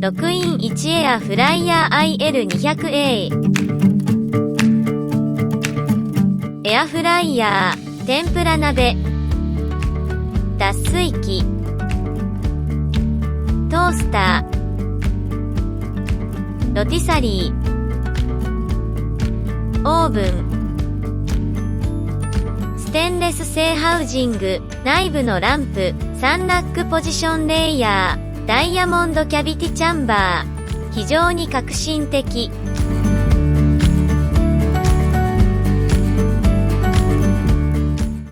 6イン1エアフライヤー IL200A。エアフライヤー、天ぷら鍋、脱水機、トースター、ロティサリー、オーブン、ステンレス製ハウジング、内部のランプ、3ラックポジションレイヤー、ダイヤモンドキャビティチャンバー、非常に革新的。